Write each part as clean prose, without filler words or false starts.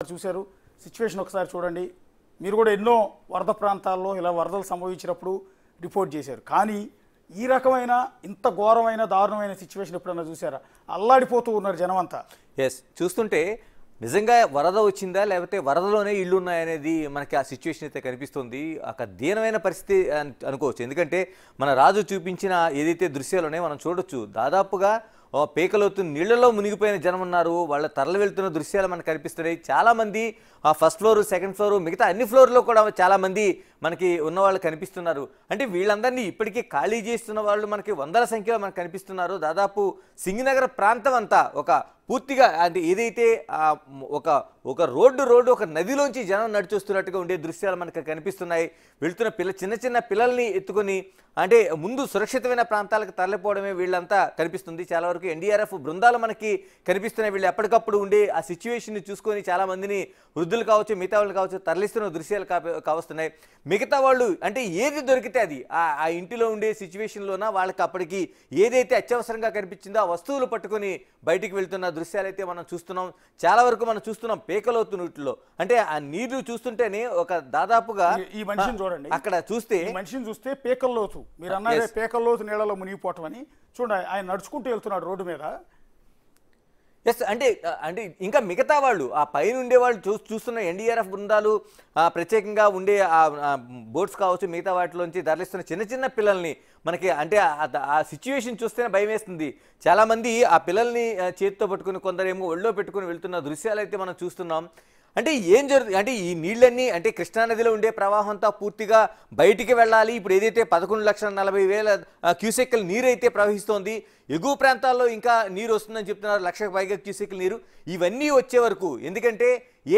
చూశారు సిచ్యువేషన్ ఒకసారి చూడండి. మీరు కూడా ఎన్నో వరద ప్రాంతాల్లో ఇలా వరదలు సంభవించినప్పుడు రిపోర్ట్ చేశారు. కానీ ఈ రకమైన ఇంత ఘోరమైన దారుణమైన సిచ్యువేషన్ ఎప్పుడన్నా చూసారా? అల్లాడిపోతూ ఉన్నారు జనం అంతా. చూస్తుంటే నిజంగా వరద వచ్చిందా లేకపోతే వరదలోనే ఇళ్ళు ఉన్నాయనేది మనకి ఆ సిచ్యువేషన్ అయితే కనిపిస్తుంది. ఒక దీనమైన పరిస్థితి అనుకోవచ్చు. ఎందుకంటే మన రాజు చూపించిన ఏదైతే దృశ్యాలు ఉన్నాయో మనం చూడొచ్చు. దాదాపుగా పేకలోతు నీళ్లలో మునిగిపోయిన జనం ఉన్నారు. వాళ్ళ తరలి వెళ్తున్న దృశ్యాలు మనకు కనిపిస్తున్నాయి. చాలామంది ఫస్ట్ ఫ్లోర్, సెకండ్ ఫ్లోర్, మిగతా అన్ని ఫ్లోర్లో కూడా చాలామంది మనకి ఉన్నవాళ్ళు కనిపిస్తున్నారు. అంటే వీళ్ళందరినీ ఇప్పటికీ ఖాళీ చేస్తున్న వాళ్ళు మనకి వందల సంఖ్యలో మనకు కనిపిస్తున్నారు. దాదాపు సింగనగర్ ప్రాంతం అంతా ఒక పూర్తిగా అంటే ఏదైతే ఒక రోడ్డు ఒక నదిలోంచి జనం నడిచొస్తున్నట్టుగా ఉండే దృశ్యాలు మనకు కనిపిస్తున్నాయి. వెళ్తున్న చిన్న పిల్లల్ని ఎత్తుకొని అంటే ముందు సురక్షితమైన ప్రాంతాలకు తరలిపోవడమే వీళ్ళంతా కనిపిస్తుంది. చాలా వరకు ఎన్డీఆర్ఎఫ్ బృందాలు మనకి కనిపిస్తున్నాయి. వీళ్ళు ఎప్పటికప్పుడు ఉండే ఆ సిచ్యువేషన్ని చూసుకొని చాలామందిని వృద్ధులు కావచ్చు, మిగతా వాళ్ళు కావచ్చు తరలిస్తున్న దృశ్యాలు కావస్తున్నాయి. మిగతా వాళ్ళు అంటే ఏది దొరికితే అది ఆ ఇంటిలో ఉండే సిచ్యువేషన్లోన వాళ్ళకి అప్పటికి ఏదైతే అత్యవసరంగా కనిపించిందో ఆ వస్తువులు పట్టుకొని బయటికి వెళ్తున్న దృశ్యాలు అయితే మనం చూస్తున్నాం. చాలా వరకు మనం చూస్తున్నాం పేకలోతు నీటిలో. అంటే ఆ నీరు చూస్తుంటేనే ఒక దాదాపుగా ఈ మనిషిని చూడండి, అక్కడ చూస్తే మనిషిని చూస్తే పేకల్లోతు, మీరు అన్నారే పేకల్లోతు నీళ్ళలో మునిగిపోవటం అని. చూడండి ఆయన నడుచుకుంటూ వెళ్తున్నాడు రోడ్డు మీద. అంటే ఇంకా మిగతా వాళ్ళు ఆ పైన ఉండే వాళ్ళు చూస్తున్న ఎన్డీఆర్ఎఫ్ బృందాలు ప్రత్యేకంగా ఉండే బోట్స్ కావచ్చు, మిగతా వాటిలోంచి తరలిస్తున్న చిన్న పిల్లల్ని మనకి అంటే ఆ సిచ్యువేషన్ చూస్తేనే భయం వేస్తుంది. చాలామంది ఆ పిల్లల్ని చేతితో పట్టుకుని, కొందరేమో ఒళ్ళో పెట్టుకుని వెళ్తున్న దృశ్యాలు అయితే మనం చూస్తున్నాం. అంటే ఏం జరుగుతుంది అంటే ఈ నీళ్ళన్నీ అంటే కృష్ణానదిలో ఉండే ప్రవాహం అంతా పూర్తిగా బయటికి వెళ్ళాలి. ఇప్పుడు ఏదైతే 11,40,000 క్యూసెక్కుల నీరు అయితే ప్రవహిస్తోంది, ఎగువ ప్రాంతాల్లో ఇంకా నీరు వస్తుందని చెప్తున్నారు, 1,00,000 పైగా క్యూసెక్కుల నీరు. ఇవన్నీ వచ్చే వరకు, ఎందుకంటే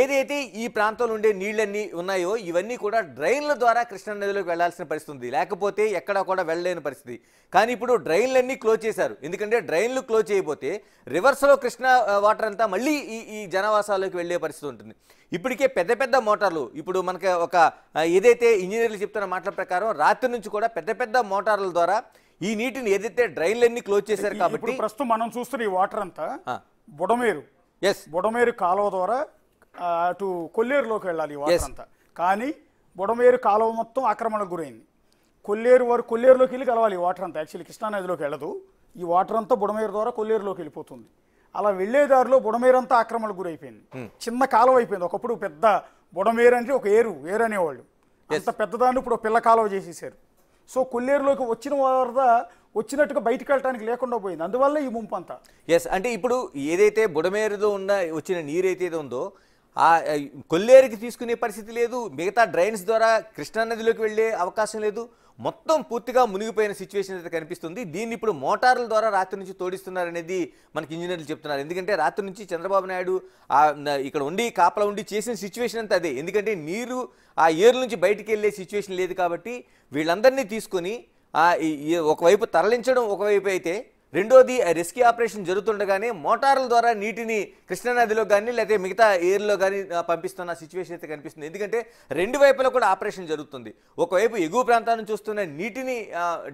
ఏదైతే ఈ ప్రాంతంలో ఉండే నీళ్ళన్నీ ఉన్నాయో ఇవన్నీ కూడా డ్రైన్ల ద్వారా కృష్ణానదిలోకి వెళ్లాల్సిన పరిస్థితి ఉంది. లేకపోతే ఎక్కడా కూడా వెళ్ళలేని పరిస్థితి. కానీ ఇప్పుడు డ్రైన్లన్నీ క్లోజ్ చేశారు. ఎందుకంటే డ్రైన్లు క్లోజ్ చేయకపోతే రివర్స్లో కృష్ణా వాటర్ అంతా మళ్ళీ ఈ జనవాసాల్లోకి వెళ్ళే పరిస్థితి ఉంటుంది. ఇప్పటికే పెద్ద మోటార్లు, ఇప్పుడు మనకి ఒక ఏదైతే ఇంజనీర్లు చెప్తున్న మాటల ప్రకారం రాత్రి నుంచి కూడా పెద్ద మోటార్ల ద్వారా ఈ నీటిని ఏదైతే డ్రైన్లన్నీ క్లోజ్ చేశారు కాబట్టి ప్రస్తుతం మనం చూస్తున్న ఈ వాటర్ అంతా బుడమేరు కాలువ ద్వారా అటు కొల్లేరులోకి వెళ్ళాలి ఈ వాటర్ అంతా. కానీ బుడమేరు కాలువ మొత్తం ఆక్రమణకు గురైంది. కొల్లేరులోకి వెళ్ళి కలవాలి ఈ వాటర్ అంతా. యాక్చువల్లీ కృష్ణానదిలోకి వెళ్ళదు. ఈ వాటర్ అంతా బుడమేరు ద్వారా కొల్లేరులోకి వెళ్ళిపోతుంది. అలా వెళ్లేదారిలో బుడమేరు అంతా ఆక్రమణకు గురైపోయింది. చిన్న కాలువ అయిపోయింది. ఒకప్పుడు పెద్ద బుడమేరు అంటే ఒక ఏరు అనేవాళ్ళు. అంత పెద్దదాన్ని ఇప్పుడు పిల్ల కాలువ చేసేసారు. సో కొల్లేరులోకి వచ్చిన వరద వచ్చినట్టుగా బయటకు వెళ్ళడానికి లేకుండా పోయింది. అందువల్ల ఈ ముంపు అంతా. అంటే ఇప్పుడు ఏదైతే బుడమేరులో వచ్చిన నీరు అయితే ఉందో ఆ కొల్లేరుకి తీసుకునే పరిస్థితి లేదు. మిగతా డ్రైన్స్ ద్వారా కృష్ణానదిలోకి వెళ్ళే అవకాశం లేదు. మొత్తం పూర్తిగా మునిగిపోయిన సిచ్యువేషన్ అయితే కనిపిస్తుంది. దీన్ని ఇప్పుడు మోటార్ల ద్వారా రాత్రి నుంచి తోడిస్తున్నారనేది మనకి ఇంజనీర్లు చెప్తున్నారు. ఎందుకంటే రాత్రి నుంచి చంద్రబాబు నాయుడు ఇక్కడ ఉండి కాపలా ఉండి చేసిన సిచ్యువేషన్ అంతా అదే. ఎందుకంటే నీరు ఆ ఏరు నుంచి బయటికి వెళ్ళే సిచ్యువేషన్ లేదు కాబట్టి వీళ్ళందరినీ తీసుకొని ఒకవైపు తరలించడం ఒకవైపు అయితే, రెండోది రెస్క్యూ ఆపరేషన్ జరుగుతుండగానే మోటార్ల ద్వారా నీటిని కృష్ణానదిలో కానీ లేకపోతే మిగతా ఏర్లో కానీ పంపిస్తున్న సిచ్యువేషన్ అయితే కనిపిస్తుంది. ఎందుకంటే రెండు వైపులా కూడా ఆపరేషన్ జరుగుతుంది. ఒకవైపు ఎగువ ప్రాంతాల నుంచి వస్తున్న నీటిని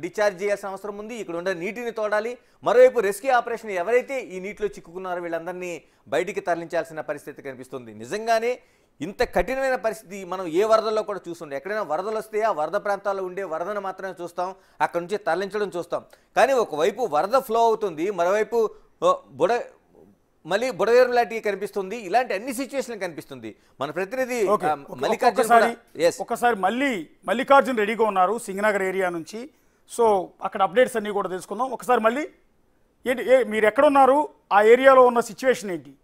డిశ్చార్జ్ చేయాల్సిన అవసరం ఉంది, ఇక్కడ ఉండే నీటిని తోడాలి. మరోవైపు రెస్క్యూ ఆపరేషన్ ఎవరైతే ఈ నీటిలో చిక్కుకున్నారో వీళ్ళందరినీ బయటికి తరలించాల్సిన పరిస్థితి కనిపిస్తుంది. నిజంగానే ఇంత కఠినమైన పరిస్థితి మనం ఏ వరదల్లో కూడా చూస్తుండే. ఎక్కడైనా వరదలు వస్తే ఆ వరద ప్రాంతాల్లో ఉండే వరదను మాత్రమే చూస్తాం, అక్కడ నుంచి తరలించడం చూస్తాం. కానీ ఒకవైపు వరద ఫ్లో అవుతుంది, మరోవైపు మళ్ళీ బుడవేరు లాంటివి కనిపిస్తుంది. ఇలాంటి అన్ని సిచ్యువేషన్లు కనిపిస్తుంది. మన ప్రతినిధి ఒకసారి మల్లికార్జున్ రెడీగా ఉన్నారు సింగనగర్ ఏరియా నుంచి. సో అక్కడ అప్డేట్స్ అన్నీ కూడా తెలుసుకుందాం. ఒకసారి మళ్ళీ మీరు ఎక్కడున్నారు, ఆ ఏరియాలో ఉన్న సిచ్యువేషన్ ఏంటి?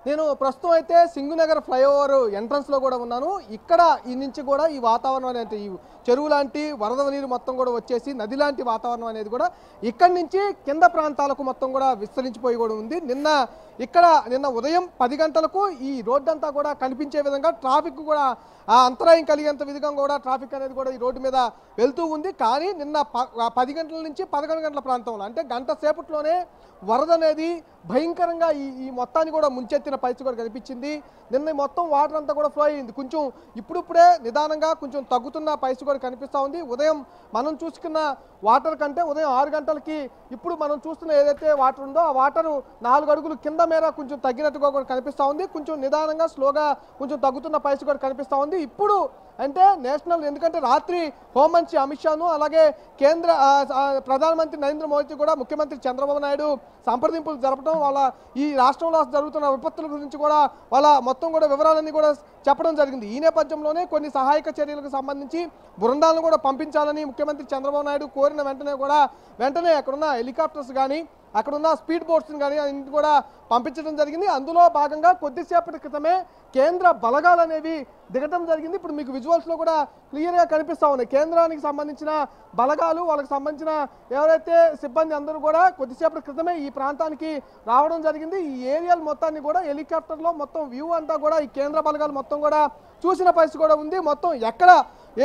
నేను ప్రస్తుతం అయితే సింగునగర్ ఫ్లైఓవర్ ఎంట్రన్స్లో కూడా ఉన్నాను. ఇక్కడ ఈ నుంచి కూడా ఈ వాతావరణం అనేది ఈ చెరువు లాంటి వరద నీరు మొత్తం కూడా వచ్చేసి నది లాంటి వాతావరణం అనేది కూడా ఇక్కడి నుంచి కింద ప్రాంతాలకు మొత్తం కూడా విస్తరించిపోయి కూడా ఉంది. నిన్న ఇక్కడ నిన్న ఉదయం 10 గంటలకు ఈ రోడ్డు అంతా కూడా కనిపించే విధంగా ట్రాఫిక్ కూడా అంతరాయం కలిగేంత విధంగా కూడా ట్రాఫిక్ అనేది కూడా ఈ రోడ్డు మీద వెళ్తూ ఉంది. కానీ నిన్న 10 గంటల నుంచి 11 గంటల ప్రాంతంలో అంటే గంట సేపట్లోనే వరద అనేది భయంకరంగా ఈ మొత్తాన్ని కూడా ముంచెత్తిన పరిస్థితి కూడా కనిపించింది. నిన్న మొత్తం వాటర్ అంతా కూడా ఫ్లో అయింది. కొంచెం ఇప్పుడిప్పుడే నిదానంగా కొంచెం తగ్గుతున్న పరిస్థితి కూడా కనిపిస్తూ ఉంది. ఉదయం మనం చూసుకున్న వాటర్ కంటే ఉదయం 6 గంటలకి ఇప్పుడు మనం చూస్తున్న ఏదైతే వాటర్ ఉందో ఆ వాటర్ 4 అడుగులు కింద మేర కొంచెం తగ్గినట్టుగా కూడా కనిపిస్తూ ఉంది. కొంచెం నిదానంగా స్లోగా కొంచెం తగ్గుతున్న పరిస్థితి కూడా కనిపిస్తూ ఉంది. ఇప్పుడు అంటే నేషనల్ ఎందుకంటే రాత్రి హోంమంత్రి అమిత్ షాను అలాగే కేంద్ర ప్రధానమంత్రి నరేంద్ర మోదీ కూడా ముఖ్యమంత్రి చంద్రబాబు నాయుడు సంప్రదింపులు జరపడం వాళ్ళ ఈ రాష్ట్రంలో జరుగుతున్న విపత్తుల గురించి కూడా వాళ్ళ మొత్తం కూడా వివరాలన్నీ కూడా చెప్పడం జరిగింది. ఈ నేపథ్యంలోనే కొన్ని సహాయక చర్యలకు సంబంధించి బృందాలను కూడా పంపించాలని ముఖ్యమంత్రి చంద్రబాబు నాయుడు కోరిన వెంటనే అక్కడున్న హెలికాప్టర్స్ కానీ అక్కడున్న స్పీడ్ బోట్స్ని కానీ అన్ని కూడా పంపించడం జరిగింది. అందులో భాగంగా కొద్దిసేపటి క్రితమే కేంద్ర బలగాలు అనేవి దిగటం జరిగింది. ఇప్పుడు మీకు విజువల్స్లో కూడా క్లియర్గా కనిపిస్తూ ఉన్నాయి. కేంద్రానికి సంబంధించిన బలగాలు వాళ్ళకి సంబంధించిన ఎవరైతే సిబ్బంది అందరూ కూడా కొద్దిసేపటి క్రితమే ఈ ప్రాంతానికి రావడం జరిగింది. ఈ ఏరియాలు మొత్తాన్ని కూడా హెలికాప్టర్లో మొత్తం వ్యూ అంతా కూడా ఈ కేంద్ర బలగాలు మొత్తం కూడా చూసిన పరిస్థితి కూడా ఉంది. మొత్తం ఎక్కడ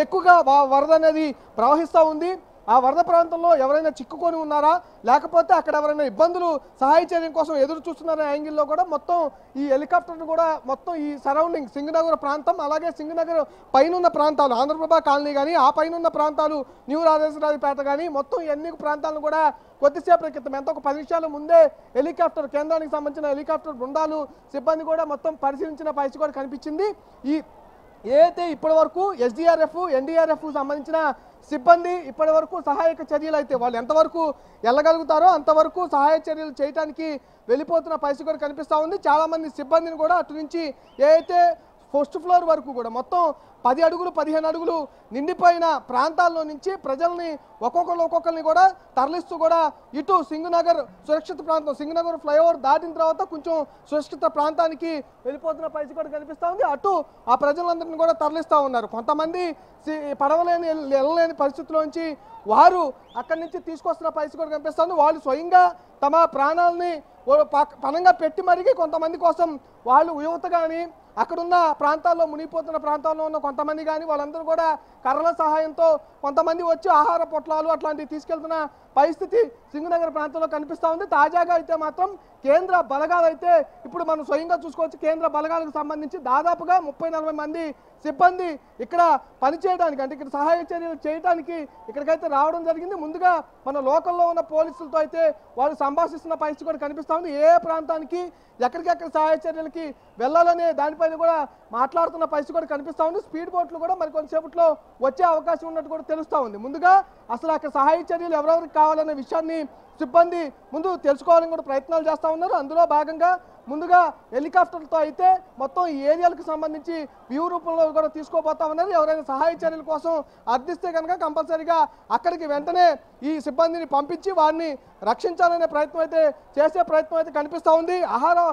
ఎక్కువగా వరద అనేది ప్రవహిస్తూ ఉంది, ఆ వరద ప్రాంతంలో ఎవరైనా చిక్కుకొని ఉన్నారా లేకపోతే అక్కడ ఎవరైనా ఇబ్బందులు సహాయ చర్య కోసం ఎదురు చూస్తున్నారనే యాంగిల్లో కూడా మొత్తం ఈ హెలికాప్టర్ను కూడా మొత్తం ఈ సరౌండింగ్ సింగనగర్ ప్రాంతం అలాగే సింగనగర్ పైనున్న ప్రాంతాలు ఆంధ్రప్రభ కాలనీ కానీ ఆ పైనున్న ప్రాంతాలు న్యూ రాజేశ్వరావుపేట కానీ మొత్తం ఎన్ని ప్రాంతాలను కూడా కొద్దిసేపటి క్రితం ఎంత ఒక 10 నిమిషాల ముందే హెలికాప్టర్ కేంద్రానికి సంబంధించిన హెలికాప్టర్ బృందాలు సిబ్బంది కూడా మొత్తం పరిశీలించిన పరిస్థితి కూడా కనిపించింది. ఏదైతే ఇప్పటి వరకు ఎస్డీఆర్ఎఫ్ ఎన్డీఆర్ఎఫ్ సంబంధించిన సిబ్బంది ఇప్పటి వరకు సహాయక చర్యలు అయితే వాళ్ళు ఎంతవరకు వెళ్ళగలుగుతారో అంతవరకు సహాయ చర్యలు చేయడానికి వెళ్ళిపోతున్న పరిస్థితి కూడా కనిపిస్తూ ఉంది. చాలామంది సిబ్బందిని కూడా అటు నుంచి ఏదైతే ఫస్ట్ ఫ్లోర్ వరకు కూడా మొత్తం 10 అడుగులు 15 అడుగులు నిండిపోయిన ప్రాంతాల్లో నుంచి ప్రజల్ని ఒక్కొక్కరిని కూడా తరలిస్తూ కూడా ఇటు సింగనగర్ సురక్షిత ప్రాంతం సింగనగర్ ఫ్లైఓవర్ దాటిన తర్వాత కొంచెం సురక్షిత ప్రాంతానికి వెళ్ళిపోతున్న పరిస్థితి కూడా కనిపిస్తూ ఉంది. అటు ఆ ప్రజలందరినీ కూడా తరలిస్తూ ఉన్నారు. కొంతమంది వెళ్ళలేని పరిస్థితుల్లోంచి వారు అక్కడి నుంచి తీసుకొస్తున్న పరిస్థితి కూడా కనిపిస్తుంది. వాళ్ళు స్వయంగా తమ ప్రాణాలని పణంగా పెట్టి మరిగి కొంతమంది కోసం వాళ్ళు యువత కానీ అక్కడున్న ప్రాంతాల్లో మునిగిపోతున్న ప్రాంతాల్లో ఉన్న కొంతమంది కానీ వాళ్ళందరూ కూడా కర్రల సహాయంతో కొంతమంది వచ్చి ఆహార పొట్లాలు అట్లాంటివి తీసుకెళ్తున్న పరిస్థితి సింగనగర్ ప్రాంతంలో కనిపిస్తూ ఉంది. తాజాగా అయితే మాత్రం కేంద్ర బలగాలు అయితే ఇప్పుడు మనం స్వయంగా చూసుకోవచ్చు. కేంద్ర బలగాలకు సంబంధించి దాదాపుగా 30-40 మంది సిబ్బంది ఇక్కడ పనిచేయడానికి అంటే ఇక్కడ సహాయ చర్యలు చేయడానికి ఇక్కడికైతే రావడం జరిగింది. ముందుగా మన లోకల్లో ఉన్న పోలీసులతో అయితే వాళ్ళు సంభాషిస్తున్న పరిస్థితి కూడా కనిపిస్తూ ఉంది. ఏ ప్రాంతానికి ఎక్కడికెక్కడ సహాయ చర్యలకి వెళ్ళాలనే దానిపైన కూడా మాట్లాడుతున్న పరిస్థితి కూడా కనిపిస్తూ ఉంది. స్పీడ్ బోట్లు కూడా మరి కొంతసేపట్లో వచ్చే అవకాశం ఉన్నట్టు కూడా తెలుస్తూ ఉంది. ముందుగా అసలు అక్కడ సహాయ చర్యలు ఎవరెవరికి కావాలనే విషయాన్ని సిబ్బంది ముందు తెలుసుకోవాలని కూడా ప్రయత్నాలు చేస్తూ ఉన్నారు. అందులో భాగంగా ముందుగా హెలికాప్టర్లతో అయితే మొత్తం ఈ ఏరియాలకు సంబంధించి వ్యూ రూపంలో కూడా తీసుకోబోతా ఉన్నారు. ఎవరైనా సహాయ చర్యల కోసం అర్థిస్తే కనుక కంపల్సరీగా అక్కడికి వెంటనే ఈ సిబ్బందిని పంపించి వారిని రక్షించాలనే ప్రయత్నం అయితే చేసే ప్రయత్నం అయితే కనిపిస్తూ ఉంది. ఆహారం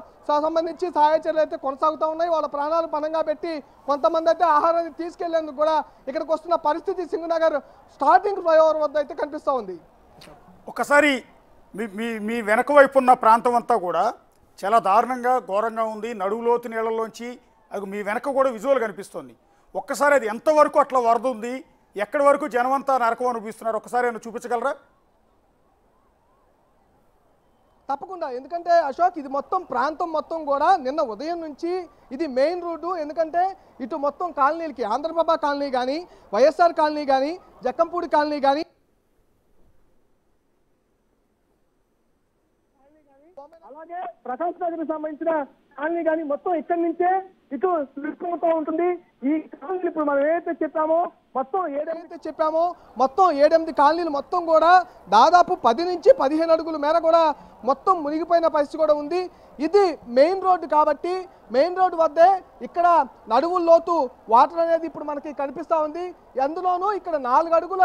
సంబంధించి సహాయ చర్యలు అయితే కొనసాగుతూ ఉన్నాయి. వాళ్ళ ప్రాణాలు పణంగా పెట్టి కొంతమంది అయితే ఆహారాన్ని తీసుకెళ్లేందుకు కూడా ఇక్కడికి వస్తున్న పరిస్థితి సింగనగర్ స్టార్టింగ్ ఫ్లైఓవర్ వద్ద అయితే కనిపిస్తూ ఉంది. ఒకసారి మీ వెనక వైపు ఉన్న ప్రాంతం అంతా కూడా చాలా దారుణంగా ఘోరంగా ఉంది. నడువులోతు నీళ్ళలోంచి అది మీ వెనక కూడా విజువల్ కనిపిస్తుంది. ఒక్కసారి అది ఎంతవరకు అట్లా వరద ఉంది, ఎక్కడి వరకు జనమంతా నరకం అనుభవిస్తున్నారు ఒక్కసారి ఏమైనా చూపించగలరా? తప్పకుండా. ఎందుకంటే అశోక్ ఇది మొత్తం ప్రాంతం మొత్తం కూడా నిన్న ఉదయం నుంచి ఇది మెయిన్ రూటు. ఎందుకంటే ఇటు మొత్తం కాలనీలకి ఆంధ్రప్రభ కాలనీ కానీ వైఎస్ఆర్ కాలనీ కానీ జక్కంపూడి కాలనీ కానీ అలాగే ప్రకాశ్ నగర్కి సంబంధించిన కాలనీ కానీ మొత్తం ఇక్కడి నుంచే ఇటు విస్తృతంగా ఉంటుంది. ఈ కాలనీలు ఇప్పుడు మనం ఏదైతే చెప్పామో మొత్తం 7-8 కాలనీలు మొత్తం కూడా దాదాపు 10 నుంచి 15 అడుగుల మేర కూడా మొత్తం మునిగిపోయిన పరిస్థితి కూడా ఉంది. ఇది మెయిన్ రోడ్డు కాబట్టి మెయిన్ రోడ్డు వద్దే ఇక్కడ నడువుల్లోతు వాటర్ అనేది ఇప్పుడు మనకి కనిపిస్తూ ఉంది. అందులోనూ ఇక్కడ 4 అడుగుల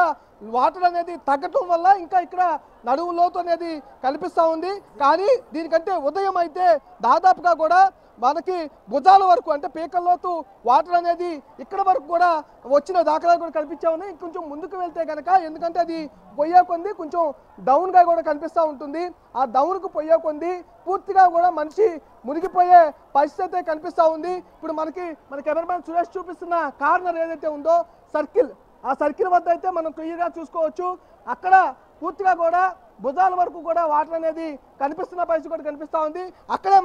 వాటర్ అనేది తగ్గటం వల్ల ఇంకా ఇక్కడ నడుము లోతు అనేది కనిపిస్తూ ఉంది. కానీ దీనికంటే ఉదయం అయితే దాదాపుగా కూడా మనకి భుజాల వరకు అంటే పీకల్లోతు వాటర్ అనేది ఇక్కడ వరకు కూడా వచ్చిన దాఖలాలు కూడా కనిపించా ఉన్నాయి. ఇంకొంచెం ముందుకు వెళ్తే కనుక ఎందుకంటే అది పొయ్యే కొంది కొంచెం డౌన్గా కూడా కనిపిస్తూ ఉంటుంది. ఆ డౌన్కు పొయ్యే కొంది పూర్తిగా కూడా మనిషి మునిగిపోయే పరిస్థితి అయితే కనిపిస్తూ ఉంది. ఇప్పుడు మన కెమెరామెన్ సురేష్ చూపిస్తున్న కార్నర్ ఏదైతే ఉందో సర్కిల్, ఆ సర్కిల్ వద్ద అయితే మనం క్లియర్గా చూసుకోవచ్చు. అక్కడ పూర్తిగా కూడా భుజాల వరకు కూడా వాటర్ అనేది కనిపిస్తున్న పరిస్థితి కూడా కనిపిస్తూ ఉంది. అక్కడే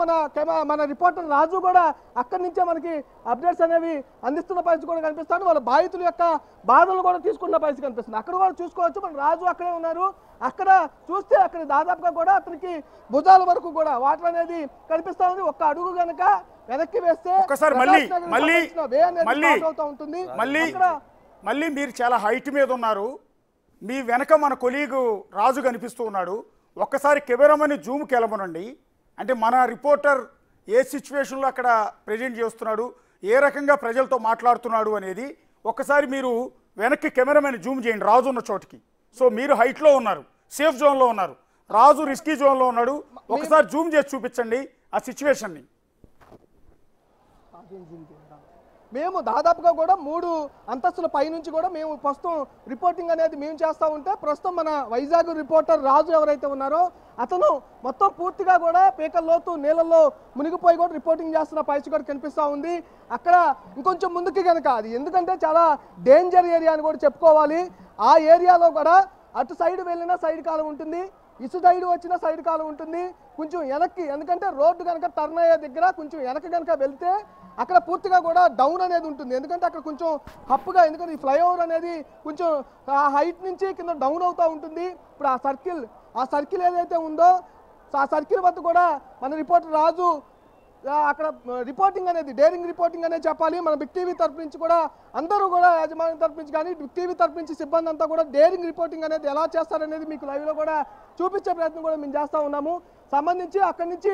మన రిపోర్టర్ రాజు కూడా అక్కడి నుంచే మనకి అప్డేట్స్ అనేవి అందిస్తున్న పరిస్థితి కూడా కనిపిస్తుంది. వాళ్ళ బాధితుల యొక్క బాధలు కూడా తీసుకున్న పరిస్థితి కనిపిస్తుంది. అక్కడ కూడా చూసుకోవచ్చు, మన రాజు అక్కడే ఉన్నారు. అక్కడ చూస్తే అక్కడ దాదాపుగా కూడా అతనికి భుజాల వరకు కూడా వాటర్ అనేది కనిపిస్తూ ఉంది. ఒక్క అడుగు కనుక వెనక్కి వేస్తే ఉంటుంది. మళ్ళీ మీరు చాలా హైట్ మీద ఉన్నారు. మీ వెనక మన కొలీగు రాజు కనిపిస్తూ ఉన్నాడు. ఒక్కసారి కెమెరామని జూమ్కి వెళ్ళమనండి. అంటే మన రిపోర్టర్ ఏ సిచ్యువేషన్లో అక్కడ ప్రజెంట్ చేస్తున్నాడు, ఏ రకంగా ప్రజలతో మాట్లాడుతున్నాడు అనేది ఒక్కసారి మీరు వెనక్కి కెమెరామెన్ జూమ్ చేయండి రాజు ఉన్న చోటికి. సో మీరు హైట్లో ఉన్నారు, సేఫ్ జోన్లో ఉన్నారు, రాజు రిస్కీ జోన్లో ఉన్నాడు. ఒకసారి జూమ్ చేసి చూపించండి ఆ సిచ్యువేషన్ని. మేము దాదాపుగా కూడా 3 అంతస్తుల పైనుంచి కూడా మేము ప్రస్తుతం రిపోర్టింగ్ అనేది మేము చేస్తూ ఉంటే ప్రస్తుతం మన వైజాగ్ రిపోర్టర్ రాజు ఎవరైతే ఉన్నారో అతను మొత్తం పూర్తిగా కూడా పీకల్లోతు నీళ్ళల్లో మునిగిపోయి కూడా రిపోర్టింగ్ చేస్తున్న పరిస్థితి కూడా కనిపిస్తూ ఉంది. అక్కడ ఇంకొంచెం ముందుకి కనుక అది ఎందుకంటే చాలా డేంజర్ ఏరియా అని కూడా చెప్పుకోవాలి. ఆ ఏరియాలో కూడా అటు సైడ్ వెళ్ళినా సైడ్ కాలం ఉంటుంది, ఇటు సైడ్ వచ్చిన సైడ్ కాలం ఉంటుంది. కొంచెం వెనక్కి ఎందుకంటే రోడ్డు కనుక టర్న్ అయ్యే దగ్గర కొంచెం వెనక కనుక వెళ్తే అక్కడ పూర్తిగా కూడా డౌన్ అనేది ఉంటుంది. ఎందుకంటే అక్కడ కొంచెం హప్పుగా ఎందుకంటే ఈ ఫ్లైఓవర్ అనేది కొంచెం ఆ హైట్ నుంచి కింద డౌన్ అవుతూ ఉంటుంది. ఇప్పుడు ఆ సర్కిల్ ఏదైతే ఉందో ఆ సర్కిల్ వద్ద కూడా మన రిపోర్టర్ రాజు అక్కడ రిపోర్టింగ్ అనేది డేరింగ్ రిపోర్టింగ్ అనేది చెప్పాలి. మన బిగ్ టీవీ తరపు నుంచి కూడా అందరూ కూడా యాజమాన్యం తరపు నుంచి కానీ బిగ్ టీవీ తరపు నుంచి సిబ్బంది అంతా కూడా డేరింగ్ రిపోర్టింగ్ అనేది ఎలా చేస్తారనేది మీకు లైవ్లో కూడా చూపించే ప్రయత్నం కూడా మేము చేస్తూ ఉన్నాము. సంబంధించి అక్కడి నుంచి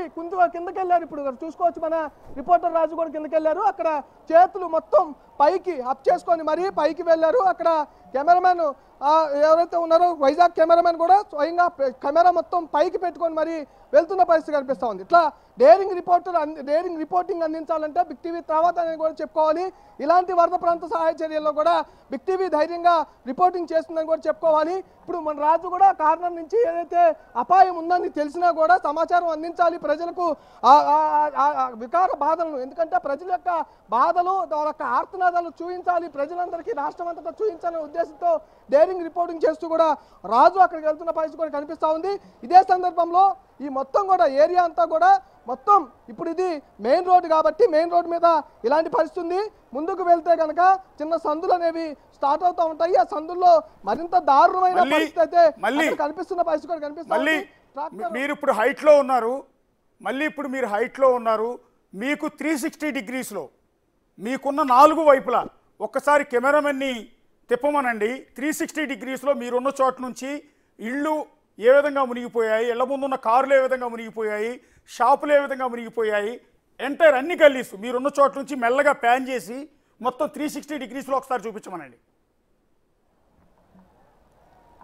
కిందకి వెళ్ళారు. ఇప్పుడు చూసుకోవచ్చు మన రిపోర్టర్ రాజు కూడా కిందకి వెళ్ళారు. అక్కడ చేతులు మొత్తం పైకి అప్ చేసుకొని మరీ పైకి వెళ్ళారు. అక్కడ కెమెరామెన్ ఎవరైతే ఉన్నారో వైజాగ్ కెమెరామెన్ కూడా స్వయంగా కెమెరా మొత్తం పైకి పెట్టుకొని మరీ వెళ్తున్న పరిస్థితి కనిపిస్తూ ఉంది. ఇట్లా డేరింగ్ రిపోర్టింగ్ అందించాలంటే బిగ్ టీవీ తర్వాత అనేది కూడా చెప్పుకోవాలి. ఇలాంటి వరద ప్రాంత సహాయ చర్యల్లో కూడా బిగ్ టీవీ ధైర్యంగా రిపోర్టింగ్ చేస్తుందని కూడా చెప్పుకోవాలి. ఇప్పుడు మన రాజు కూడా కార్నర్ నుంచి ఏదైతే అపాయం ఉందని తెలిసినా కూడా సమాచారం అందించాలి ప్రజలకు వికార బాధలను. ఎందుకంటే ప్రజల యొక్క బాధలు వాళ్ళ యొక్క ఆర్తనాదాలు చూపించాలి, ప్రజలందరికీ రాష్ట్రం అంతటా చూపించాలనే ఉద్దేశంతో డేరింగ్ రిపోర్టింగ్ చేస్తూ కూడా రాజు అక్కడికి వెళ్తున్న పరిస్థితి కూడా కనిపిస్తూ ఉంది. ఇదే సందర్భంలో ఈ మొత్తం కూడా ఏరియా అంతా కూడా మొత్తం ఇప్పుడు ఇది మెయిన్ రోడ్ కాబట్టి మెయిన్ రోడ్ మీద ఇలాంటి పరిస్థితి ఉంది. ముందుకు వెళ్తే కనుక చిన్న సందులు అనేవి స్టార్ట్ అవుతూ ఉంటాయి. ఆ సందుల్లో మరింత దారుణమైన పరిస్థితి అయితే కనిపిస్తున్న పరిస్థితి కూడా కనిపిస్తుంది. మీరు ఇప్పుడు హైట్లో ఉన్నారు, ఇప్పుడు మీరు హైట్లో ఉన్నారు. మీకు 360 డిగ్రీస్లో మీకున్న 4 వైపులా ఒక్కసారి కెమెరామెన్ని తిప్పమనండి. 360 డిగ్రీస్లో మీరున్న చోట నుంచి ఇళ్ళు ఏ విధంగా మునిగిపోయాయి, ఇళ్ల ముందున్న కార్లు ఏ విధంగా మునిగిపోయాయి, షాపులు ఏ విధంగా మునిగిపోయాయి, ఎంటైర్ అన్ని గల్లీస్ మీరున్న చోట నుంచి మెల్లగా ప్యాన్ చేసి మొత్తం 360 డిగ్రీస్లో ఒకసారి చూపించమనండి.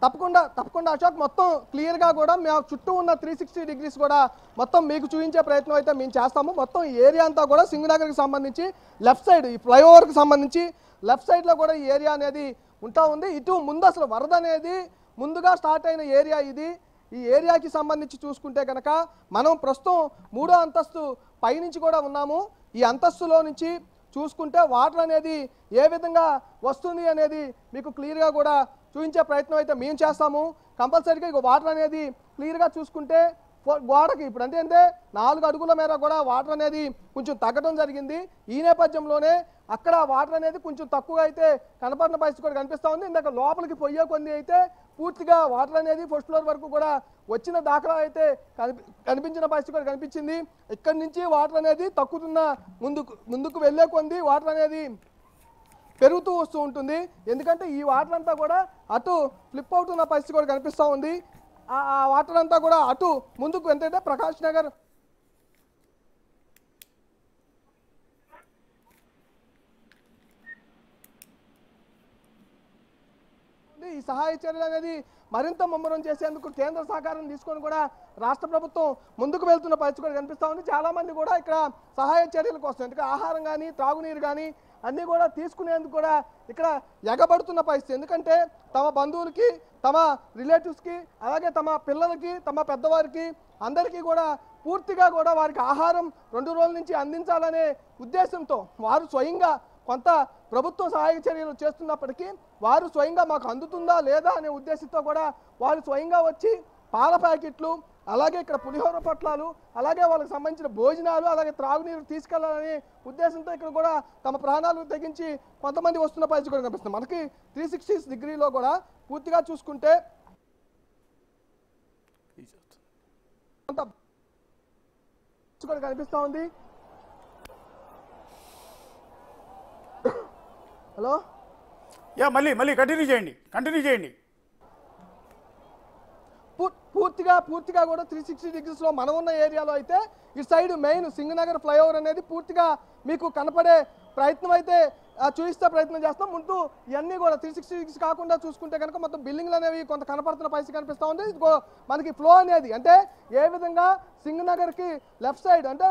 తప్పకుండా అశోక్, మొత్తం క్లియర్గా కూడా మేము చుట్టూ ఉన్న 360 డిగ్రీస్ కూడా మొత్తం మీకు చూపించే ప్రయత్నం అయితే మేము చేస్తాము. మొత్తం ఈ ఏరియా అంతా కూడా సింగనగర్కి సంబంధించి లెఫ్ట్ సైడ్ ఈ ఫ్లైఓవర్కి సంబంధించి లెఫ్ట్ సైడ్లో కూడా ఈ ఏరియా అనేది ఉంటా ఉంది. ఇటు ముందు అసలు వరద అనేది ముందుగా స్టార్ట్ అయిన ఏరియా ఇది. ఈ ఏరియాకి సంబంధించి చూసుకుంటే కనుక మనం ప్రస్తుతం 3వ అంతస్తు పైనుంచి కూడా ఉన్నాము. ఈ అంతస్తులో నుంచి చూసుకుంటే వాటర్ అనేది ఏ విధంగా వస్తుంది అనేది మీకు క్లియర్గా కూడా చూపించే ప్రయత్నం అయితే మేము చేస్తాము. కంపల్సరీగా ఇక వాటర్ అనేది క్లియర్గా చూసుకుంటే గోడకి ఇప్పుడు అంటే 4 అడుగుల మేర కూడా వాటర్ అనేది కొంచెం తగ్గడం జరిగింది. ఈ నేపథ్యంలోనే అక్కడ వాటర్ అనేది కొంచెం తక్కువగా అయితే కనపడిన పరిస్థితి కూడా కనిపిస్తూ ఉంది. ఇందాక లోపలికి పోయే కొన్ని అయితే పూర్తిగా వాటర్ అనేది ఫస్ట్ ఫ్లోర్ వరకు కూడా వచ్చిన దాఖలా అయితే కనిపించిన పరిస్థితి కూడా కనిపించింది. ఇక్కడి నుంచి వాటర్ అనేది తక్కుతున్న ముందుకు వెళ్ళే కొంది వాటర్ అనేది పెరుగుతూ వస్తూ ఉంటుంది. ఎందుకంటే ఈ వాటర్ అంతా కూడా అటు ఫ్లిప్ అవుతున్న పరిస్థితి కూడా కనిపిస్తూ ఉంది. ఆ వాటర్ అంతా కూడా అటు ముందుకు ఎంతంటే ప్రకాష్ నగర్ ఈ ఈ సహాయ చర్యలు అనేది మరింత ముమ్మరం చేసేందుకు కేంద్ర సహకారం తీసుకొని కూడా రాష్ట్ర ప్రభుత్వం ముందుకు వెళ్తున్న పరిస్థితి కూడా కనిపిస్తూ ఉంది. చాలా మంది కూడా ఇక్కడ సహాయ చర్యల కోసం, ఎందుకంటే ఆహారం కానీ త్రాగునీరు కానీ అన్నీ కూడా తీసుకునేందుకు కూడా ఇక్కడ ఎగబడుతున్న పరిస్థితి. ఎందుకంటే తమ బంధువులకి, తమ రిలేటివ్స్కి, అలాగే తమ పిల్లలకి, తమ పెద్దవారికి అందరికీ కూడా పూర్తిగా కూడా వారికి ఆహారం 2 రోజుల నుంచి అందించాలనే ఉద్దేశంతో వారు స్వయంగా కొంత ప్రభుత్వ సహాయ చర్యలు చేస్తున్నప్పటికీ వారు స్వయంగా మాకు అందుతుందా లేదా అనే ఉద్దేశంతో కూడా వారు స్వయంగా వచ్చి పాల ప్యాకెట్లు, అలాగే ఇక్కడ పులిహోర పొట్లాలు, అలాగే వాళ్ళకి సంబంధించిన భోజనాలు, అలాగే త్రాగునీరు తీసుకెళ్లాలనే ఉద్దేశంతో ఇక్కడ కూడా తమ ప్రాణాలు తెగించి కొంతమంది వస్తున్న పరిస్థితి కూడా కనిపిస్తుంది. మనకి 360 డిగ్రీలో కూడా పూర్తిగా చూసుకుంటే కనిపిస్తూ ఉంది. హలో, మళ్ళీ కంటిన్యూ చేయండి. పూర్తిగా కూడా 360 డిగ్రీస్లో మనం ఉన్న ఏరియాలో అయితే ఈ సైడ్ మెయిన్ సింగనగర్ ఫ్లైఓవర్ అనేది పూర్తిగా మీకు కనపడే ప్రయత్నం అయితే చూపిస్తే ప్రయత్నం చేస్తాం. ముందు ఇవన్నీ కూడా 360 డిగ్రీస్ కాకుండా చూసుకుంటే కనుక మొత్తం బిల్డింగ్లు అనేవి కొంత కనపడుతున్న పరిస్థితి కనిపిస్తూ ఉంది. ఇదిగో మనకి ఫ్లో అనేది అంటే ఏ విధంగా సింగనగర్కి లెఫ్ట్ సైడ్ అంటే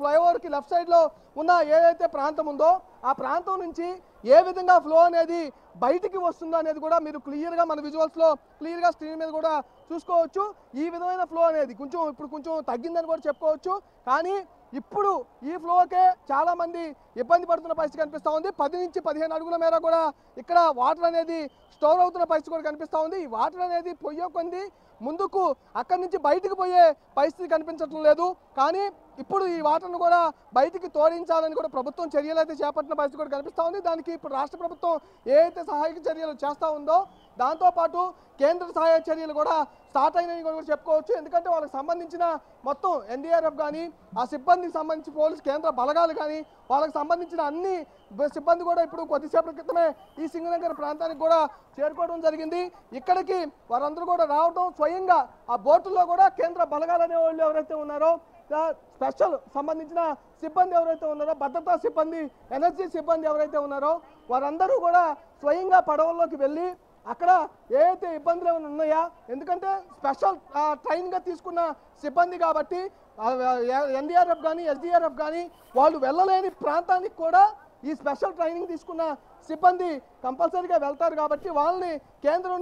ఫ్లైఓవర్కి లెఫ్ట్ సైడ్లో ఉన్న ఏదైతే ప్రాంతం ఉందో ఆ ప్రాంతం నుంచి ఏ విధంగా ఫ్లో అనేది బయటికి వస్తుందో అనేది కూడా మీరు క్లియర్గా మన విజువల్స్లో క్లియర్గా స్క్రీన్ మీద కూడా చూసుకోవచ్చు. ఈ విధమైన ఫ్లో అనేది ఇప్పుడు కొంచెం తగ్గిందని కూడా చెప్పుకోవచ్చు. కానీ ఇప్పుడు ఈ ఫ్లోకే చాలా మంది ఇబ్బంది పడుతున్న పరిస్థితి కనిపిస్తూ ఉంది. 10 నుంచి 15 అడుగుల మేర కూడా ఇక్కడ వాటర్ అనేది స్టోర్ అవుతున్న పరిస్థితి కూడా కనిపిస్తూ ఉంది. ఈ వాటర్ అనేది పొయ్యే కొంది ముందుకు అక్కడి నుంచి బయటకు పోయే పరిస్థితి కనిపించడం లేదు. కానీ ఇప్పుడు ఈ వాటర్ను కూడా బయటికి తోడించాలని కూడా ప్రభుత్వం చర్యలు అయితే చేపట్టిన పరిస్థితి కూడా కనిపిస్తూ ఉంది. దానికి ఇప్పుడు రాష్ట్ర ప్రభుత్వం ఏదైతే సహాయక చర్యలు చేస్తూ ఉందో దాంతోపాటు కేంద్ర సహాయ చర్యలు కూడా స్టార్ట్ అయినవి కూడా చెప్పుకోవచ్చు. ఎందుకంటే వాళ్ళకి సంబంధించిన మొత్తం ఎన్డీఆర్ఎఫ్ కానీ ఆ సిబ్బందికి సంబంధించి పోలీసు కేంద్ర బలగాలు కానీ వాళ్ళకి సంబంధించిన అన్ని సిబ్బంది కూడా ఇప్పుడు కొద్దిసేపటి క్రితమే ఈ సింగనగర్ ప్రాంతానికి కూడా చేరుకోవడం జరిగింది. ఇక్కడికి వారందరూ కూడా రావడం స్వయంగా ఆ బోటుల్లో కూడా కేంద్ర బలగాలు అనే వాళ్ళు ఎవరైతే ఉన్నారో స్పెషల్ సంబంధించిన సిబ్బంది ఎవరైతే ఉన్నారో భద్రతా సిబ్బంది, ఎనర్జీ సిబ్బంది ఎవరైతే ఉన్నారో వారందరూ కూడా స్వయంగా పడవల్లోకి వెళ్ళి అక్కడ ఏదైతే ఇబ్బందులు ఏమైనా ఉన్నాయా, ఎందుకంటే స్పెషల్ ట్రైన్గా తీసుకున్న సిబ్బంది కాబట్టి ఎన్డీఆర్ఎఫ్ కానీ ఎస్డీఆర్ఎఫ్ కానీ వాళ్ళు వెళ్ళలేని ప్రాంతానికి కూడా ఈ స్పెషల్ ట్రైనింగ్ తీసుకున్న సిబ్బంది కంపల్సరీగా వెళ్తారు కాబట్టి వాళ్ళని కేంద్రం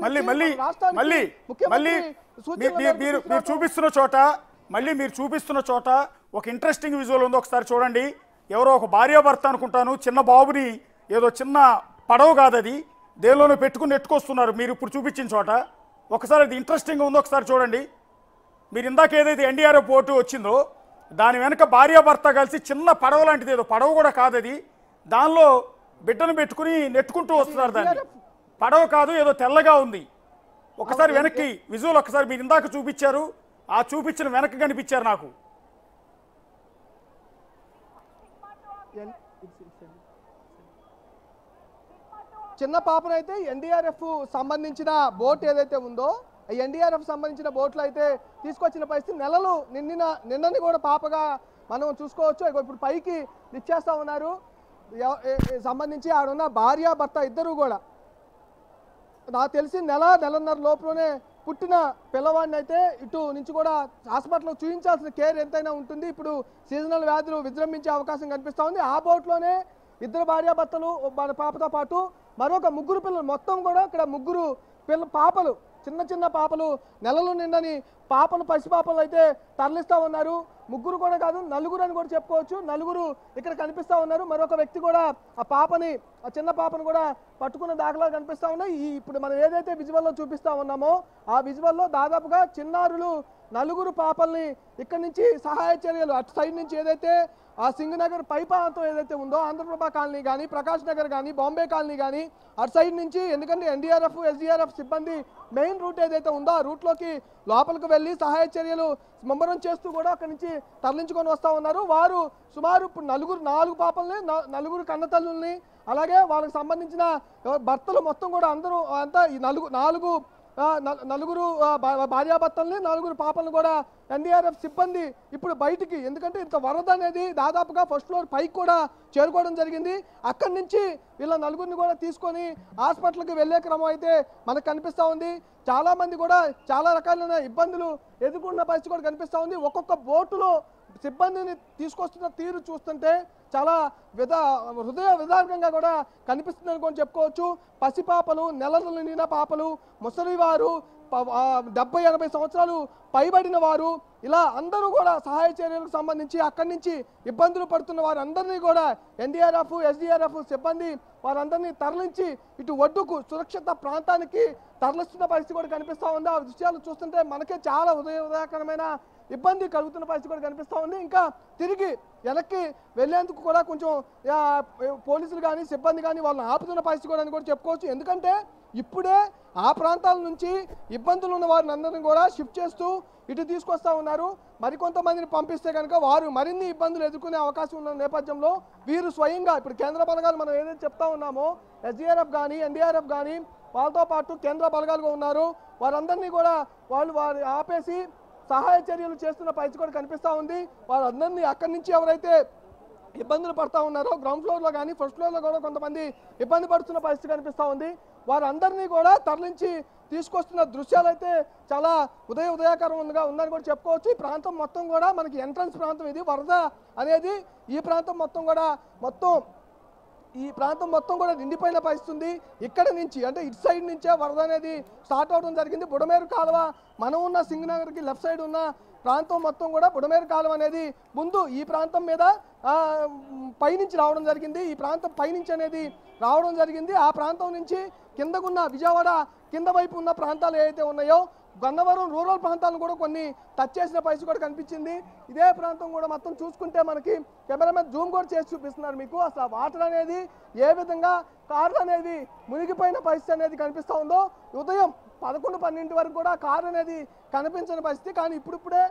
మీరు చూపిస్తున్న చోట ఒక ఇంట్రెస్టింగ్ విజువల్ ఉంది. ఒకసారి చూడండి. ఎవరో ఒక భార్యాభర్త అనుకుంటాను, చిన్న బాబుని ఏదో చిన్న పడవ కాదు అది దేనిలోనూ పెట్టుకుని నెట్టుకొస్తున్నారు. మీరు ఇప్పుడు చూపించిన చోట ఒకసారి అది ఇంట్రెస్టింగ్గా ఉందో ఒకసారి చూడండి. మీరు ఇందాక ఏదైతే ఎన్డీఆర్ఎఫ్ బోటు వచ్చిందో దాని వెనక భార్యాభర్త కలిసి చిన్న పడవ లాంటిది, ఏదో పడవ కూడా కాదు అది, దానిలో బిడ్డను పెట్టుకుని నెట్టుకుంటూ వస్తున్నారు. దాన్ని పడవ కాదు, ఏదో తెల్లగా ఉంది. ఒకసారి వెనక్కి విజువల్ ఒకసారి మీరు ఇందాక చూపించారు, ఆ చూపించిన వెనక్కి కనిపించారు నాకు. చిన్న పాపనైతే ఎన్డీఆర్ఎఫ్ సంబంధించిన బోట్ ఏదైతే ఉందో ఎన్డీఆర్ఎఫ్ సంబంధించిన బోట్లు అయితే తీసుకొచ్చిన పరిస్థితి నెలలు నిన్నని కూడా పాపగా మనం చూసుకోవచ్చు. ఇప్పుడు పైకి నిచ్చేస్తా ఉన్నారు. సంబంధించి ఆడున్న భార్య భర్త ఇద్దరు కూడా నాకు తెలిసి నెలన్నర లోపులోనే పుట్టిన పిల్లవాడిని అయితే ఇటు నుంచి కూడా హాస్పిటల్లో చూపించాల్సిన కేర్ ఎంతైనా ఉంటుంది. ఇప్పుడు సీజనల్ వ్యాధులు విజృంభించే అవకాశం కనిపిస్తూ ఉంది. ఆ బోట్లోనే ఇద్దరు భార్యాభర్తలు మన పాపతో పాటు మరొక 3 పిల్లలు, మొత్తం కూడా ఇక్కడ 3 పాపలు, చిన్న పాపలు, నెలలు నిండని పాపలు, పసిపాపలు అయితే తరలిస్తూ ఉన్నారు. 3 కూడా కాదు, 4 అని కూడా చెప్పుకోవచ్చు. 4 ఇక్కడ కనిపిస్తూ ఉన్నారు. మరొక వ్యక్తి కూడా ఆ చిన్న పాపను కూడా పట్టుకున్న దాఖలాలు కనిపిస్తూ ఉన్నాయి. ఇప్పుడు మనం ఏదైతే విజువల్లో చూపిస్తా ఉన్నామో ఆ విజువల్లో దాదాపుగా చిన్నారులు 4 పాపల్ని ఇక్కడి నుంచి సహాయ చర్యలు అటు సైడ్ నుంచి ఏదైతే ఆ సింగనగర్ పైపాతో ఏదైతే ఉందో ఆంధ్రప్రభ కాలనీ కానీ, ప్రకాష్ నగర్ కానీ, బాంబే కాలనీ కానీ అటు సైడ్ నుంచి, ఎందుకంటే ఎన్డీఆర్ఎఫ్ ఎస్డీఆర్ఎఫ్ సిబ్బంది మెయిన్ రూట్ ఏదైతే ఉందో ఆ రూట్లోకి లోపలికి వెళ్ళి సహాయ చర్యలు ముమ్మరం చేస్తూ కూడా అక్కడి నుంచి తరలించుకొని వస్తూ ఉన్నారు. వారు సుమారు ఇప్పుడు 4 పాపల్ని, 4 కన్నతల్లుల్ని, అలాగే వాళ్ళకి సంబంధించిన భర్తలు మొత్తం కూడా అందరూ అంతా ఈ 4 నలుగురు భార్యాభర్తల్ని, నలుగురు పాపలను కూడా ఎన్డీఆర్ఎఫ్ సిబ్బంది ఇప్పుడు బయటికి, ఎందుకంటే ఇంత వరద అనేది దాదాపుగా ఫస్ట్ ఫ్లోర్ పైకి కూడా చేరుకోవడం జరిగింది. అక్కడి నుంచి వీళ్ళ నలుగురిని కూడా తీసుకొని హాస్పిటల్కి వెళ్ళే క్రమం అయితే మనకు కనిపిస్తూ ఉంది. చాలా మంది కూడా చాలా రకాలైన ఇబ్బందులు ఎదుర్కొన్న పరిస్థితి కూడా కనిపిస్తూ ఉంది. ఒక్కొక్క బోటులో సిబ్బందిని తీసుకొస్తున్న తీరు చూస్తుంటే చాలా హృదయ విదారకంగా కూడా కనిపిస్తుంది అనుకొని చెప్పుకోవచ్చు. పసిపాపలు, నెలలు నిండిన పాపలు, ముసలివారు, 70-80 సంవత్సరాలు పైబడిన వారు, ఇలా అందరూ కూడా సహాయ చర్యలకు సంబంధించి అక్కడి నుంచి ఇబ్బందులు పడుతున్న వారందరినీ కూడా ఎన్డీఆర్ఎఫ్, ఎస్డీఆర్ఎఫ్ సిబ్బంది వారందరినీ తరలించి ఇటు ఒడ్డుకు సురక్షిత ప్రాంతానికి తరలిస్తున్న పరిస్థితి కూడా కనిపిస్తూ ఉంది. ఆ దృశ్యాలు చూస్తుంటే మనకే చాలా ఉదయకరమైన ఇబ్బంది కలుగుతున్న పరిస్థితి కూడా కనిపిస్తూ ఉంది. ఇంకా తిరిగి వెనక్కి వెళ్ళేందుకు కూడా కొంచెం పోలీసులు కానీ సిబ్బంది కానీ వాళ్ళని ఆపుతున్న పరిస్థితి కూడా అని కూడా చెప్పుకోవచ్చు. ఎందుకంటే ఇప్పుడే ఆ ప్రాంతాల నుంచి ఇబ్బందులు ఉన్న వారిని అందరినీ కూడా షిఫ్ట్ చేస్తూ ఇటు తీసుకొస్తా ఉన్నారు. మరికొంతమందిని పంపిస్తే కనుక వారు మరిన్ని ఇబ్బందులు ఎదుర్కొనే అవకాశం ఉన్న నేపథ్యంలో వీరు స్వయంగా ఇప్పుడు కేంద్ర బలగాలు మనం ఏదైతే చెప్తా ఉన్నామో ఎస్డీఆర్ఎఫ్ కానీ ఎన్డీఆర్ఎఫ్ కానీ వాళ్ళతో పాటు కేంద్ర బలగాలుగా ఉన్నారు. వారందరినీ కూడా వారు ఆపేసి సహాయ చర్యలు చేస్తున్న పరిస్థితి కూడా కనిపిస్తూ ఉంది. వారందరినీ అక్కడి నుంచి ఎవరైతే ఇబ్బందులు పడుతూ ఉన్నారో గ్రౌండ్ ఫ్లోర్లో కానీ ఫస్ట్ ఫ్లోర్లో కూడా కొంతమంది ఇబ్బంది పడుతున్న పరిస్థితి కనిపిస్తూ ఉంది. వారందరినీ కూడా తరలించి తీసుకొస్తున్న దృశ్యాలు అయితే చాలా ఉదయకరంగా ఉందని కూడా చెప్పుకోవచ్చు. ఈ ప్రాంతం మొత్తం కూడా మనకి ఎంట్రన్స్ ప్రాంతం, ఇది వరద అనేది ఈ ప్రాంతం మొత్తం కూడా నిండిపోయిన పరిస్థితి ఉంది. ఇక్కడ నుంచి అంటే ఇటు సైడ్ నుంచే వరద అనేది స్టార్ట్ అవడం జరిగింది. బుడమేరు కాలువ మనం ఉన్న సింగనగర్కి లెఫ్ట్ సైడ్ ఉన్న ప్రాంతం మొత్తం కూడా బుడమేరు కాలువ అనేది ముందు ఈ ప్రాంతం మీద పైనుంచి రావడం జరిగింది. ఈ ప్రాంతం పైనుంచి అనేది రావడం జరిగింది. ఆ ప్రాంతం నుంచి కిందకున్న విజయవాడ కింద వైపు ఉన్న ప్రాంతాలు ఏవైతే ఉన్నాయో గన్నవరం రూరల్ ప్రాంతాలను కూడా కొన్ని టచ్ చేసిన పరిస్థితి కూడా కనిపించింది. ఇదే ప్రాంతం కూడా మొత్తం చూసుకుంటే మనకి కెమెరామెన్ జూమ్ కూడా చేసి చూపిస్తున్నారు మీకు. అసలు వాటర్ అనేది ఏ విధంగా కార్లు అనేది మునిగిపోయిన పరిస్థితి అనేది కనిపిస్తూ ఉందో. ఉదయం 11-12 వరకు కూడా కారు అనేది కనిపించిన పరిస్థితి. కానీ ఇప్పుడిప్పుడే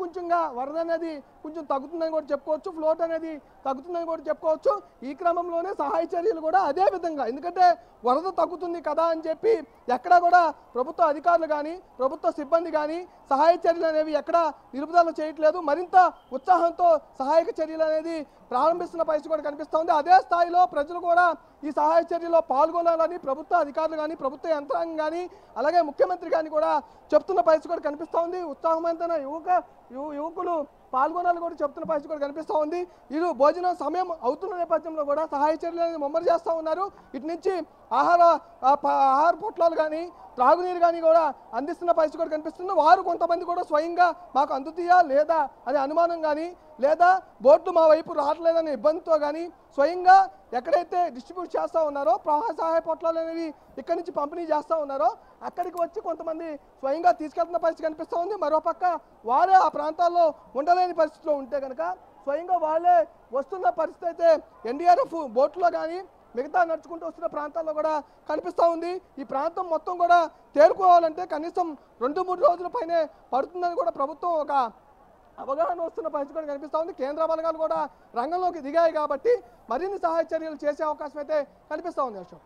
కొంచెంగా వరద అనేది కొంచెం తగ్గుతుందని కూడా చెప్పుకోవచ్చు. ఫ్లోట్ అనేది తగ్గుతుందని కూడా చెప్పుకోవచ్చు. ఈ క్రమంలోనే సహాయ చర్యలు కూడా అదే విధంగా, ఎందుకంటే వరద తగ్గుతుంది కదా అని చెప్పి ఎక్కడా కూడా ప్రభుత్వ అధికారులు కానీ ప్రభుత్వ సిబ్బంది కానీ సహాయ చర్యలు అనేవి ఎక్కడా నిలుపుదల చేయట్లేదు. మరింత ఉత్సాహంతో సహాయక చర్యలు అనేది ప్రారంభిస్తున్న పరిస్థితి కూడా కనిపిస్తోంది. అదే స్థాయిలో ప్రజలు కూడా ఈ సహాయ చర్యలో పాల్గొనాలని ప్రభుత్వ అధికారులు కానీ ప్రభుత్వ యంత్రాంగం కానీ అలాగే ముఖ్యమంత్రి కానీ కూడా చెప్తున్న పరిస్థితి కూడా కనిపిస్తోంది. ఉత్సాహవంతమైన యువకులు పాల్గొనాలని కూడా చెప్తున్న పరిస్థితి కూడా కనిపిస్తూ ఉంది. వీరు భోజనం సమయం అవుతున్న నేపథ్యంలో కూడా సహాయ చర్యలను ముమ్మరు చేస్తూ ఉన్నారు. ఇటు నుంచి ఆహార పొట్లాలు కానీ త్రాగునీరు కానీ కూడా అందిస్తున్న పరిస్థితి కూడా కనిపిస్తుంది. వారు కొంతమంది కూడా స్వయంగా మాకు అందుతాయా లేదా అనే అనుమానం కానీ లేదా బోట్లు మా వైపు రావట్లేదనే ఇబ్బందితో కానీ స్వయంగా ఎక్కడైతే డిస్ట్రిబ్యూట్ చేస్తూ ఉన్నారో సహాయ పొట్లాలు అనేవి ఇక్కడి నుంచి పంపిణీ చేస్తూ ఉన్నారో అక్కడికి వచ్చి కొంతమంది స్వయంగా తీసుకెళ్తున్న పరిస్థితి కనిపిస్తూ ఉంది. మరోపక్క వారే ఆ ప్రాంతాల్లో ఉండలేని పరిస్థితిలో ఉంటే కనుక స్వయంగా వాళ్ళే వస్తున్న పరిస్థితి అయితే ఎన్డీఆర్ఎఫ్ బోట్లో కానీ మిగతా నడుచుకుంటూ వస్తున్న ప్రాంతాల్లో కూడా కనిపిస్తూ ఉంది. ఈ ప్రాంతం మొత్తం కూడా తేరుకోవాలంటే కనీసం 2-3 రోజుల పైనే పడుతుందని కూడా ప్రభుత్వం ఒక అవగాహన వస్తున్న పరిస్థితి కూడా కనిపిస్తూ ఉంది. కేంద్ర బలగాలు కూడా రంగంలోకి దిగాయి కాబట్టి మరిన్ని సహాయ చర్యలు చేసే అవకాశం అయితే కనిపిస్తూ ఉంది. అశోక్,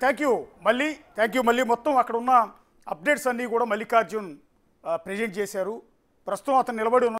థ్యాంక్ యూ మళ్ళీ మొత్తం అక్కడ ఉన్న అప్డేట్స్ అన్నీ కూడా మల్లికార్జున్ ప్రజెంట్ చేశారు. ప్రస్తుతం అతను నిలబడి ఉన్న